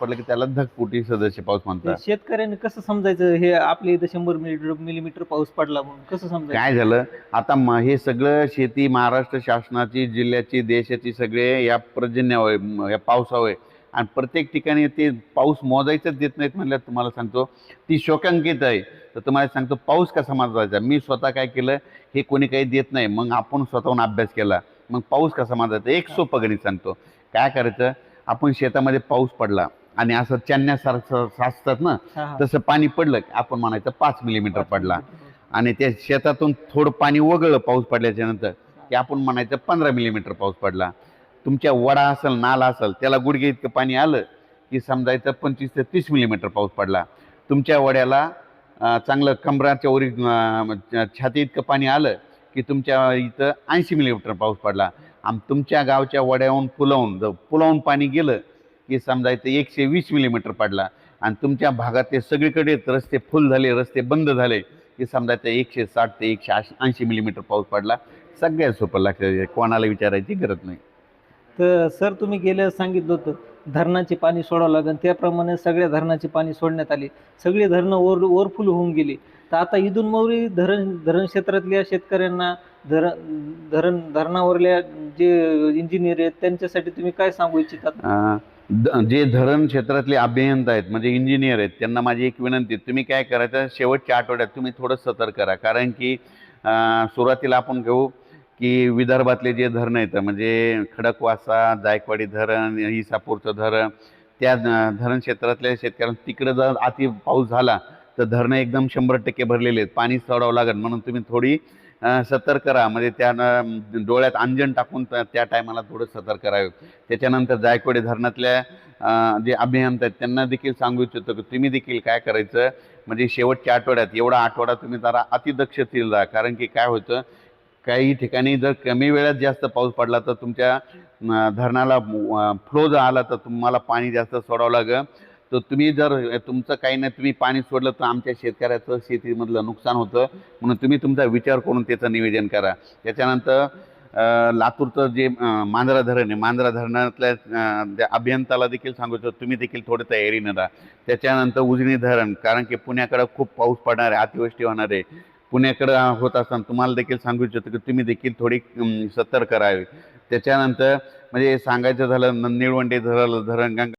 पडला की त्याला ढगफुटी सदृश्य पाऊस म्हणतात. शेतकऱ्यांनी कसं समजायचं हे आपल्या इथं 100 मिलीमीटर पाऊस पडला म्हणून कसं समजायचं? काय झालं आता हे सगळं शेती महाराष्ट्र शासनाची, जिल्ह्याची, देशाची सगळे या पर्जन्यावर या पावसावर आणि प्रत्येक ठिकाणी ते पाऊस मोजायचंच देत नाहीत म्हणलं. तुम्हाला सांगतो ती शोकांकित आहे. तर तुम्हाला सांगतो पाऊस कसा मोजायचा. मी स्वतः काय केलं, हे कोणी काही देत नाही, मग आपण स्वतःहून अभ्यास केला. मग पाऊस कसा मोजायचा एक सोपं गणित सांगतो. काय करायचं, आपण शेतामध्ये पाऊस पडला आणि असं चन्यासारखं साचतात ना, तसं पाणी पडलं की आपण म्हणायचं 5 मिलीमीटर पडला. आणि त्या शेतातून थोडं पाणी वगळलं पाऊस पडल्याच्या नंतर की आपण म्हणायचं 15 मिलीमीटर पाऊस पडला. तुमच्या वडा असेल, नाला असेल, त्याला गुडघे इतकं पाणी आलं की समजायचं 25 ते 30 मिलीमीटर पाऊस पडला. तुमच्या वड्याला चांगलं कमराच्या वरी छाती इतकं पाणी आलं की तुमच्या इथं 80 मिलीमीटर पाऊस पडला. आणि तुमच्या गावच्या वड्याहून पुलावून पाणी गेलं की समजायचं 120 मिलीमीटर पडला. आणि तुमच्या भागात ते सगळीकडे रस्ते फुल झाले, रस्ते बंद झाले की समजायचं 160 ते 180 मिलीमीटर पाऊस पडला. सगळ्यात सोपं लक्षात, कोणाला विचारायची गरज नाही. तर सर तुम्ही गेल्या सांगितलं होतं धरणाचे पाणी सोडावं लागेल, त्याप्रमाणे सगळ्या धरणाचे पाणी सोडण्यात आले. सगळी धरणं ओव्हरफुल होऊन गेली. तर आता इथून मौरी धरण क्षेत्रातल्या शेतकऱ्यांना धरणावरल्या जे इंजिनियर आहेत त्यांच्यासाठी तुम्ही काय सांगू इच्छितात? जे धरण क्षेत्रातले अभियंता आहेत म्हणजे इंजिनियर आहेत, त्यांना माझी एक विनंती, तुम्ही काय करायचं, शेवटच्या आठवड्यात तुम्ही थोडं सतर्क करा. कारण की सुरुवातीला आपण घेऊ की विदर्भातले जे धरणं आहेत म्हणजे खडकवासला, जायकवाडी धरण, इसापूरचं धरण, त्या धरण क्षेत्रातल्या शेतकऱ्यांना तिकडं जर अति पाऊस झाला तर धरणं एकदम 100% भरलेले आहेत, पाणी सोडावं लागेल. म्हणून तुम्ही थोडी सतर्क राहा. म्हणजे त्या डोळ्यात अंजन टाकून त्या टायमाला थोडं सतर्क राहावे. त्याच्यानंतर जायकवाडी धरणातल्या जे अभियंता आहेत त्यांना देखील सांगू इच्छितो की तुम्ही देखील काय करायचं, म्हणजे शेवटच्या आठवड्यात एवढा आठवडा तुम्ही जरा अतिदक्षतेने राहा. कारण की काय होतं, काही ठिकाणी जर कमी वेळात जास्त पाऊस पडला तर तुमच्या धरणाला फ्लो जर आला तर तुम्हाला पाणी जास्त सोडावं लागेल. तर तुम्ही जर तुमचं काही नाही, तुम्ही पाणी सोडलं तर आमच्या शेतकऱ्याचं शेतीमधलं नुकसान होतं. म्हणून तुम्ही तुमचा विचार करून त्याचं नियोजन करा. त्याच्यानंतर लातूरचं जे मांजरा धरण आहे, मांजरा धरणातल्या त्या अभियंताला देखील सांगू इच्छितो तुम्ही देखील थोडी तयारीनं राहा. त्याच्यानंतर उजनी धरण, कारण की पुण्याकडं खूप पाऊस पडणार आहे, अतिवृष्टी होणार आहे. पुण्याकडं होत असताना तुम्हाला देखील सांगू इच्छितो की तुम्ही देखील थोडी सतर्क राहावे. त्याच्यानंतर म्हणजे सांगायचं झालं निळवंडे धरण, गंगा